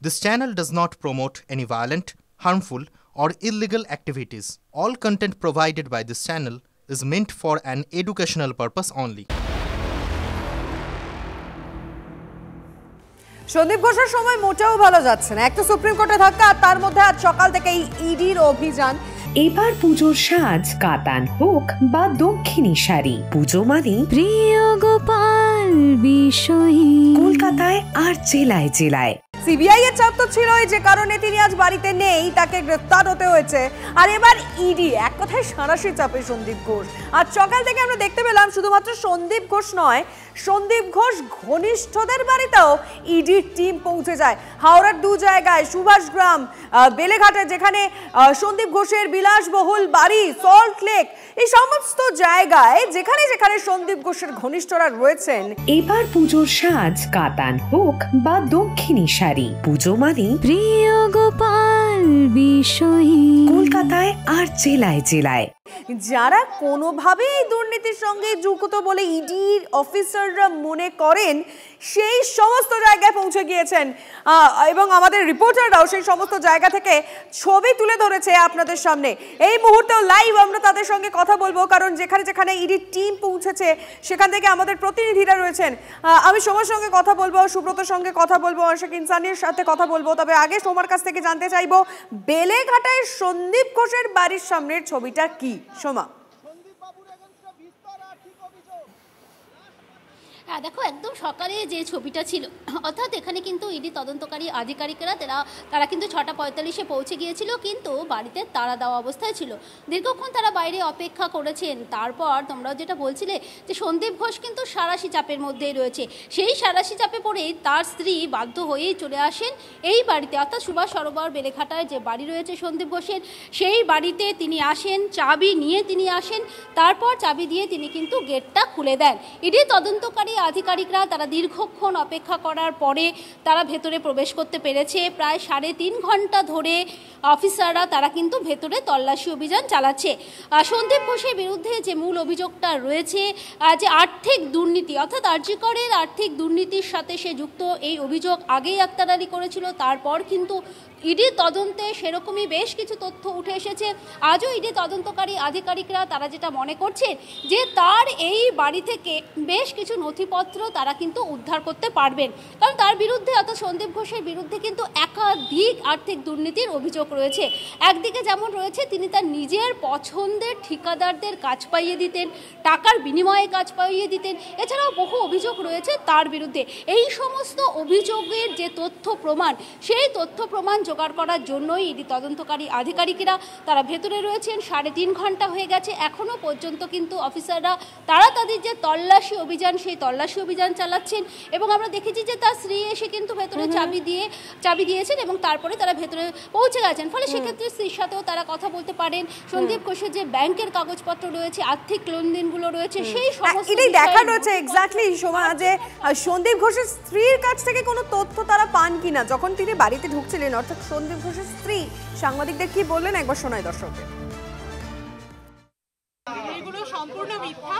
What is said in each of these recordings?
This channel does not promote any violent, harmful, or illegal activities. All content provided by this channel is meant for an educational purpose only. Sandeep ঘোষের সময় মোটেও ভালো যাচ্ছে না। একটা supreme কোর্টে ধাক্কা, আর তার মধ্যে আজ সকাল থেকে ইডির অভিযান। এবার পুজোর সাজ কাতান হোক বা দক্ষিণী শাড়ি, পুজো মানে প্রিয় গোপাল বিষয়ী। কলকাতায় আর জেলায় জেলায় সিবিআই এর চাপ তো ছিলই, যে কারণে তিনি আজ বাড়িতে নেই, তাকে গ্রেফতার হতে হয়েছে। আর এবার ইডি, এক কথায় সাঁড়াশি চাপে সন্দীপ ঘোষ। আজ সকাল থেকে আমরা দেখতে পেলাম শুধুমাত্র সন্দীপ ঘোষ নয়, সন্দীপ ঘোষ ঘনিষ্ঠদের বাড়িতেও ইডির টিম পৌঁছে যায়। হাওড়ার দু জায়গায়, সুভাষগ্রাম, বেলেঘাটে যেখানে সন্দীপ ঘোষের বিলাসবহুল বাড়ি, সল্ট লেক, এই সমস্ত জায়গায় যেখানে যেখানে সন্দীপ ঘোষের ঘনিষ্ঠরা রয়েছেন। এবার পুজোর সাজ কাতান হোক বা দক্ষিণী শাড়ি, পুজো মানে প্রিয় গোপাল বিষয়ী। কলকাতায় আর জেলায় জেলায় যারা কোনোভাবেই এই দুর্নীতির সঙ্গে যুক্ত বলে ইডির অফিসাররা মনে করেন, সেই সমস্ত জায়গায় পৌঁছে গিয়েছেন এবং আমাদের রিপোর্টাররাও সেই সমস্ত জায়গা থেকে ছবি তুলে ধরেছে আপনাদের সামনে। এই মুহূর্তেও লাইভ আমরা তাদের সঙ্গে কথা বলবো, কারণ যেখানে যেখানে ইডির টিম পৌঁছেছে সেখান থেকে আমাদের প্রতিনিধিরা রয়েছেন। আমি সোমার সঙ্গে কথা বলবো, সুব্রতর সঙ্গে কথা বলবো, অর্ষক ইনসানির সাথে কথা বলবো। তবে আগে সোমার কাছ থেকে জানতে চাইবো বেলেঘাটায় সন্দীপ ঘোষের বাড়ির সামনের ছবিটা কি। সোমা, হ্যাঁ দেখো, একদম সকালে যে ছবিটা ছিল, অর্থাৎ এখানে কিন্তু ইডি তদন্তকারী আধিকারিকেরা তারা কিন্তু 6:45-এ পৌঁছে গিয়েছিল, কিন্তু বাড়িতে তালা দেওয়া অবস্থায় ছিল। দীর্ঘক্ষণ তারা বাইরে অপেক্ষা করেছেন। তারপর তোমরাও যেটা বলছিলে যে সন্দীপ ঘোষ কিন্তু সাঁড়াশি চাপের মধ্যেই রয়েছে, সেই সাঁড়াশি চাপে পড়েই তার স্ত্রী বাধ্য হয়েই চলে আসেন এই বাড়িতে, অর্থাৎ সুভাষ সরোবর বেলেঘাটায় যে বাড়ি রয়েছে সন্দীপ ঘোষের, সেই বাড়িতে তিনি আসেন, চাবি নিয়ে তিনি আসেন। তারপর চাবি দিয়ে তিনি কিন্তু গেটটা খুলে দেন। ইডি তদন্তকারী আধিকারিকরা তারা দীর্ঘক্ষণ অপেক্ষা করার পরে তারা ভেতরে প্রবেশ করতে পেরেছে। প্রায় 3.5 ঘন্টা ধরে অফিসাররা তারা কিন্তু ভেতরে তল্লাশি অভিযান চালাচ্ছে। সন্দীপ ঘোষের বিরুদ্ধে যে মূল অভিযোগটা রয়েছে, যে আর্থিক দুর্নীতি, অর্থাৎ আরজি করের আর্থিক দুর্নীতির সাথে সে যুক্ত, এই অভিযোগ আগেই আক্তার আলী করেছিল। তারপর কিন্তু ইডি তদন্তে সেরকমই বেশ কিছু তথ্য উঠে এসেছে। আজও ইডি তদন্তকারী আধিকারিকরা তারা যেটা মনে করছেন যে তার এই বাড়ি থেকে বেশ কিছু নথিপত্র তারা কিন্তু উদ্ধার করতে পারবেন, কারণ তার বিরুদ্ধে, অর্থাৎ সন্দীপ ঘোষের বিরুদ্ধে কিন্তু একাধিক আর্থিক দুর্নীতির অভিযোগ রয়েছে। একদিকে যেমন রয়েছে তিনি তার নিজের পছন্দের ঠিকাদারদের কাজ পাইয়ে দিতেন, টাকার বিনিময়ে কাজ পাইয়ে দিতেন, এছাড়াও বহু অভিযোগ রয়েছে তার বিরুদ্ধে। এই সমস্ত অভিযোগের যে তথ্য প্রমাণ, সেই তথ্য প্রমাণ জোগাড় করার জন্যই ইডি তদন্তকারী আধিকারিকেরা তারা ভেতরে রয়েছেন। 3.5 ঘন্টা হয়ে গেছে, এখনও পর্যন্ত কিন্তু অফিসাররা তারা তাদের যে তল্লাশি অভিযান, সেই তল্লাশি অভিযান চালাচ্ছেন। এবং আমরা দেখেছি যে তার স্ত্রী এসে কিন্তু ভেতরে চাবি দিয়েছেন এবং তারপরে তারা ভেতরে পৌঁছে গেছেন। ফলে সেক্ষেত্রে স্ত্রীর সাথেও তারা কথা বলতে পারেন। সন্দীপ ঘোষের যে ব্যাংকের কাগজপত্র রয়েছে, আর্থিক লেনদেনগুলো রয়েছে, সেই সমস্ত এটাই দেখা রয়েছে এক্স্যাক্টলি সোমা, যে সন্দীপ ঘোষের স্ত্রীর কাছ থেকে কোনো তথ্য তারা পান কিনা। যখন তিনি বাড়িতে ঢুকছিলেন, অর্থাৎ সন্দীপ ঘোষের স্ত্রী সাংবাদিকদের কি বললেন একবার শোনায় দর্শকদের। এগুলো সম্পূর্ণ মিথ্যা।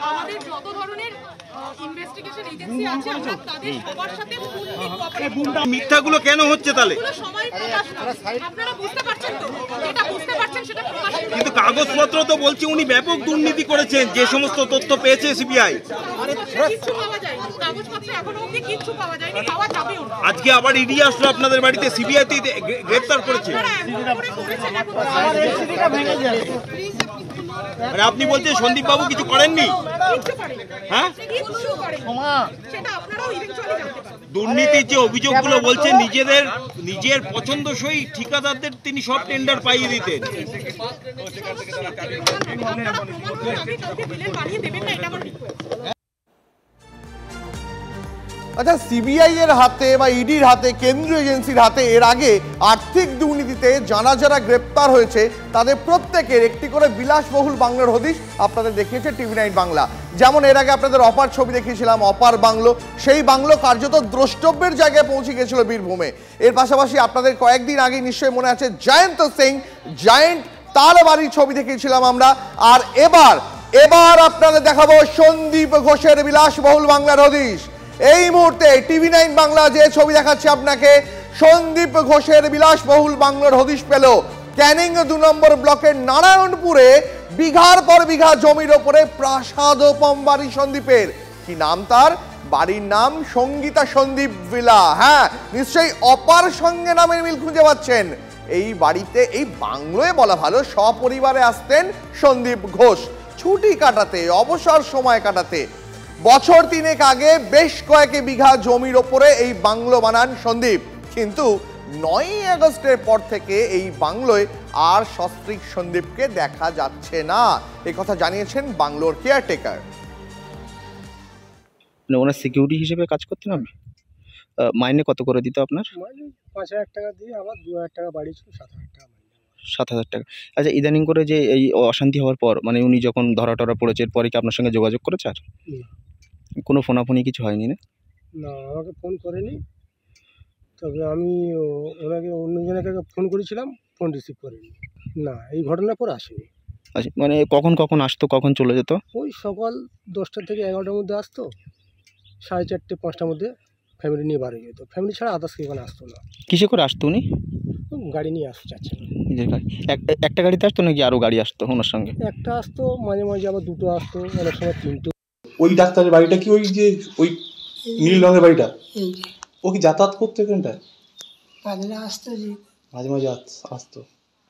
আমাদের যত ধরনের ইনভেস্টিগেশন এজেন্সি আছে, আমরা তাদের সবার সাথে ফুললি কোঅপারেট করব। মিথ্যাগুলো কেন হচ্ছে তাহলে? এগুলো সময় প্রকাশ পাবে, আপনারা বুঝতে পারছেন তো? যেটা বুঝতে পারছেন সেটা প্রকাশ পাবে। কিন্তু কাগজপত্র তো বলছে উনি ব্যাপক দুর্নীতি করেছেন, যে সমস্ত তথ্য পেয়েছে সিবিআই। কিছু পাওয়া যায়নি, কাগজপত্র এখনো অবধি কিছু পাওয়া যায়নি, পাওয়া যাবেও না। আজকে আবার ইডি আসলো আপনাদের বাড়িতে, সিবিআই তে গ্রেফতার করেছে। মানে আপনি বলছেন সন্দীপ বাবু কিছু করেননি? হ্যাঁ, দুর্নীতির যে অভিযোগগুলো বলছে, নিজের পছন্দসই ঠিকাদারদের তিনি সব টেন্ডার পাইয়ে দিতেন। আচ্ছা, সিবিআই এর হাতে বা ইডির হাতে, কেন্দ্রীয় এজেন্সির হাতে এর আগে আর্থিক দুর্নীতিতে যারা গ্রেপ্তার হয়েছে তাদের প্রত্যেকের একটি করে বিলাসবহুল বাংলোর হদিশ আপনাদের দেখিয়েছে টিভি9 বাংলা। যেমন এর আগে আপনাদের অপার ছবি দেখিয়েছিলাম, অপার বাংলো, সেই বাংলো কার্যত দ্রষ্টব্যের জায়গায় পৌঁছে গিয়েছিল বীরভূমে। এর পাশাপাশি আপনাদের কয়েকদিন আগে নিশ্চয়ই মনে আছে জয়ন্ত সিং, জায়েন্ট, তার বাড়ির ছবি দেখিয়েছিলাম আমরা। আর এবার আপনাদের দেখাবো সন্দীপ ঘোষের বিলাসবহুল বাংলার হদিশ। এই মুহূর্তে টিভি9 বাংলা যে ছবি দেখাচ্ছে আপনাকে, সন্দীপ ঘোষের বিলাসবহুল বাংলোর হদিশ পেল ক্যানিং 2 নম্বর ব্লকের নারায়ণপুরে বিঘার পর বিঘা জমির ওপরে প্রাসাদোপম বাড়ি সন্দীপের। কি নাম তার? বাড়ির নাম সঙ্গীতা সন্দীপ ভিলা। হ্যাঁ, নিশ্চয়ই অপার সঙ্গে নামের মিল খুঁজে পাচ্ছেন। এই বাড়িতে, এই বাংলোয় বলা ভালো, সপরিবারে আসতেন সন্দীপ ঘোষ ছুটি কাটাতে, অবসর সময় কাটাতে। বছর 3 আগে বেশ কয়েক বিঘা জমির ওপরে এই বাংলো বানান সন্দীপ, কিন্তু 9 আগস্টের পর থেকে এই বাংলোয় আর সস্ত্রীক সন্দীপকে দেখা যাচ্ছে না। এই কথা জানিয়েছেন বাংলোর কেয়ারটেকার। ওনার সিকিউরিটি হিসেবে কাজ করতেন আপনি? মাইনে কত করে দিত আপনার? 5,000 টাকা দিয়ে, আমার 2,000 টাকা বাড়ি ছিল, 7,000 টাকা। 7,000 টাকা। আচ্ছা, ইদানিং করে যে এই অশান্তি হওয়ার পর, মানে উনি যখন ধরা টরা পড়েছে, এরপরে কি আপনার সঙ্গে যোগাযোগ করেছে? আর কোনো ফোনাফোনি কিছু হয়নি? না, আমাকে ফোন করেনি। তবে আমি ওনাকে অন্যজনের ফোন করেছিলাম, ফোন রিসিভ করেনি। না, এই ঘটনার পর আসেনি। আচ্ছা, মানে কখন কখন আসতো, কখন চলে যেত? ওই সকাল 10টা থেকে 11টার মধ্যে আসতো, 4:30 5টার মধ্যে ফ্যামিলি নিয়ে বাড়ি যেত। ফ্যামিলি ছাড়া আদার্স এখানে আসতো না। কিসে করে আসতো উনি? গাড়ি নিয়ে আসতে চাচ্ছে না। নিজের গাড়ি? একটা গাড়িতে আসতো নাকি আরও গাড়ি আসতো ওনার সঙ্গে? একটা আসতো, মাঝে মাঝে আবার 2টো আসতো, অনেক সময় 3টো। ওই ডাক্তারের বাড়িটা কি ওই যে ওই নীল রঙের বাড়িটা? ও কি যাতায়াত করতো এখানটায়? আসতো, মাঝে মাঝে আসতো।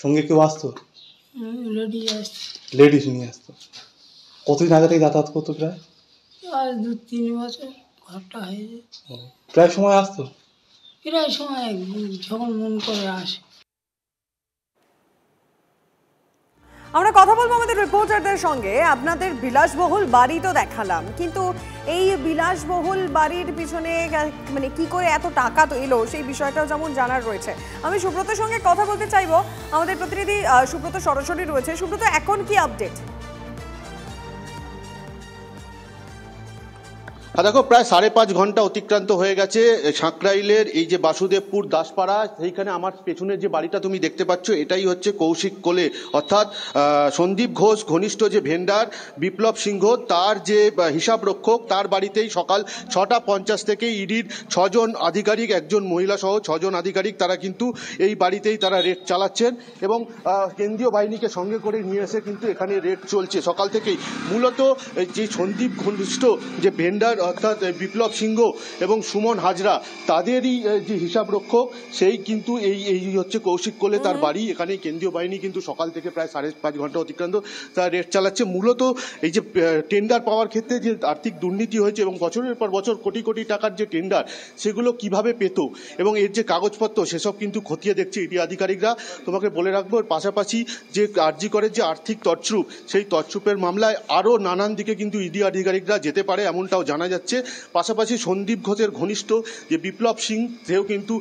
সঙ্গে কেউ আসতো? লেডিস নিয়ে আসতো। কতদিন আগে থেকে যাতায়াত করতো? প্রায় 2-3 বছর। ঘরটা হয়েছে, প্রায় সময় আসতো। প্রায় সময় যখন মন করে আসে। আমরা কথা বলবো আমাদের রিপোর্টারদের সঙ্গে। আপনাদের বিলাসবহুল বাড়ি তো দেখালাম, কিন্তু এই বিলাসবহুল বাড়ির পিছনে মানে কি করে এত টাকা তো এলো, সেই বিষয়টাও যেমন জানার রয়েছে। আমি সুব্রতর সঙ্গে কথা বলতে চাইবো। আমাদের প্রতিনিধি সুব্রত সরাসরি রয়েছে। সুব্রত, এখন কি আপডেট? দেখো, প্রায় 5.5 ঘন্টা অতিক্রান্ত হয়ে গেছে সাঁকরাইলের এই যে বাসুদেবপুর দাসপাড়া, সেইখানে আমার পেছনের যে বাড়িটা তুমি দেখতে পাচ্ছ, এটাই হচ্ছে কৌশিক কোলে, অর্থাৎ সন্দীপ ঘোষ ঘনিষ্ঠ যে ভেন্ডার বিপ্লব সিংহ, তার যে হিসাব রক্ষক, তার বাড়িতেই সকাল 6:50 থেকে ইডির 6 জন আধিকারিক, একজন মহিলা সহ 6 জন আধিকারিক, তারা কিন্তু এই বাড়িতেই তারা রেড চালাচ্ছেন এবং কেন্দ্রীয় বাহিনীকে সঙ্গে করে নিয়ে এসে কিন্তু এখানে রেড চলছে সকাল থেকেই। মূলত যে সন্দীপ ঘনিষ্ঠ যে ভেন্ডার অর্থাৎ বিপ্লব সিংহ এবং সুমন হাজরা, তাদেরই যে হিসাব রক্ষক, সেই কিন্তু এই হচ্ছে কৌশিক কোলে তার বাড়ি। এখানে কেন্দ্রীয় বাহিনী কিন্তু সকাল থেকে প্রায় 5.5 ঘন্টা অতিক্রান্ত তারা রেড চালাচ্ছে। মূলত এই যে টেন্ডার পাওয়ার ক্ষেত্রে যে আর্থিক দুর্নীতি হয়েছে এবং বছরের পর বছর কোটি কোটি টাকার যে টেন্ডার, সেগুলো কিভাবে পেত এবং এর যে কাগজপত্র, সেসব কিন্তু খতিয়ে দেখছে ইডি আধিকারিকরা। তোমাকে বলে রাখবো, এর পাশাপাশি যে আরজি করের যে আর্থিক তছরূপ, সেই তছরূপের মামলায় আরও নানান দিকে কিন্তু ইডি আধিকারিকরা যেতে পারে, এমনটাও জানা যাচ্ছে। পাশাপাশি সন্দীপ ঘোষের ঘনিষ্ঠ যে বিপ্লব সিং, সেও কিন্তু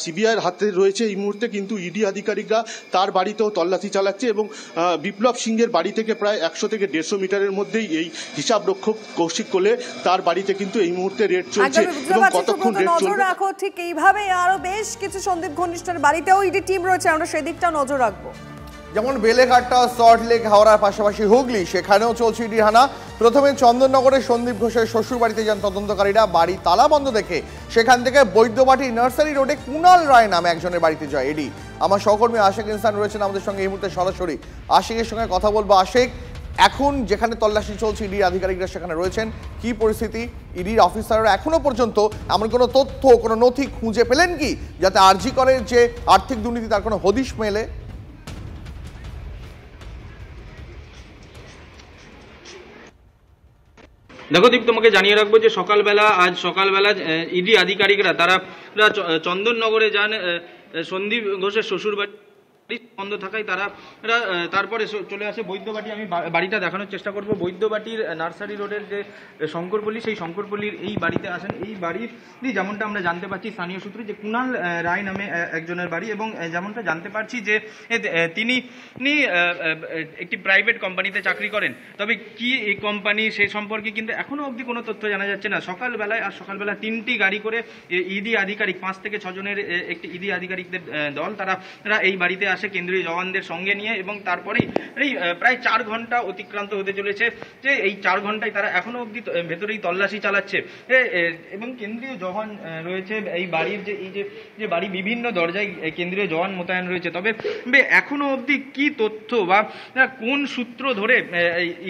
সিবিআইয়ের হাতে রয়েছে এই মুহূর্তে, কিন্তু ইডি আধিকারিকরা তার বাড়িতেও তল্লাশি চালাচ্ছে এবং বিপ্লব সিংয়ের বাড়ি থেকে প্রায় 100 থেকে 150 মিটারের মধ্যেই এই হিসাব রক্ষক কৌশিক কোলে তার বাড়িতে কিন্তু এই মুহূর্তে রেড চলছে এবং কতক্ষণ রেড চলবে রাখো। ঠিক এইভাবে আরো বেশ কিছু সন্দীপ ঘনিষ্ঠের বাড়িতেও ইডি টিম রয়েছে, আমরা সেদিকটা নজর রাখবো। যেমন বেলেঘাটা, সল্টলেক, হাওড়ার পাশাপাশি হুগলি, সেখানেও চলছে ইডির হানা। প্রথমে চন্দননগরে সন্দীপ ঘোষের শ্বশুর বাড়িতে যান তদন্তকারীরা। বাড়ি তালা বন্ধ দেখে সেখান থেকে বৈদ্যবাটি নার্সারি রোডে কুণাল রায় নামে একজনের বাড়িতে যায় ইডি। আমার সহকর্মী আশিক ইনসান রয়েছেন আমাদের সঙ্গে এই মুহূর্তে সরাসরি। আশিকের সঙ্গে কথা বলবো। আশিক, এখন যেখানে তল্লাশি চলছে, ইডির আধিকারিকরা সেখানে রয়েছেন, কি পরিস্থিতি? ইডির অফিসাররা এখনো পর্যন্ত এমন কোনো তথ্য, কোনো নথি খুঁজে পেলেন কি যাতে আরজি করের যে আর্থিক দুর্নীতি তার কোনো হদিশ মেলে? দেখো দীপ, তোমাকে জানিয়ে রাখবো যে আজ সকালবেলা ইডি আধিকারিকরা তারা চন্দননগরে যান সন্দীপ ঘোষের শ্বশুর বাড়ি বন্ধ থাকায় তারপরে চলে আসে বৈদ্যবাটি। আমি বাড়িটা দেখানোর চেষ্টা করব। বৈদ্যবাটির নার্সারি রোডের যে শঙ্করপল্লী, সেই শঙ্করপল্লীর এই বাড়িতে আসেন। এই বাড়ির যেমনটা আমরা জানতে পারছি স্থানীয় সূত্রে, যে কুণাল রায় নামে একজনের বাড়ি, এবং যেমনটা জানতে পারছি যে তিনি একটি প্রাইভেট কোম্পানিতে চাকরি করেন। তবে কি এই কোম্পানি, সে সম্পর্কে কিন্তু এখনও অবধি কোনো তথ্য জানা যাচ্ছে না। সকালবেলা 3টি গাড়ি করে ইডি আধিকারিক, 5 থেকে 6 জনের একটি ইডি আধিকারিকদের দল, তারা এই বাড়িতে আসে কেন্দ্রীয় জওয়ানদের সঙ্গে নিয়ে, এবং তারপরেই প্রায় 4 ঘন্টা অতিক্রান্ত হতে চলেছে যে এই 4 ঘন্টায় তারা এখনো অবধি ভেতরেই তল্লাশি চালাচ্ছে এবং কেন্দ্রীয় জওয়ান রয়েছে এই বাড়ির যে বাড়ি বিভিন্ন দরজায় কেন্দ্রীয় জওয়ান মোতায়েন রয়েছে। তবে এখনো অবধি কি তথ্য বা কোন সূত্র ধরে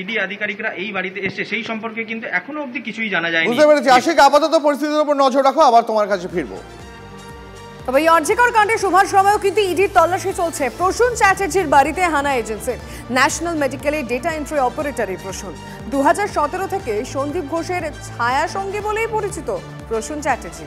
ইডি আধিকারিকরা এই বাড়িতে এসছে সেই সম্পর্কে কিন্তু এখনো অবধি কিছুই জানা যায়নি। বুঝতে পেরেছি আশিক, আপাতত পরিস্থিতির উপর নজর রাখো, আবার তোমার কাছে ফিরবো। তবে এই আরজিকর কাণ্ডে সুভাষ সময়ও কিন্তু ইডির তল্লাশি চলছে। প্রসূন চ্যাটার্জির বাড়িতে হানা এজেন্সির। ন্যাশনাল মেডিকেলে ডেটা এন্ট্রি অপারেটর এই প্রসূন। 2017 থেকে সন্দীপ ঘোষের ছায়া সঙ্গী বলেই পরিচিত প্রসূন চ্যাটার্জি।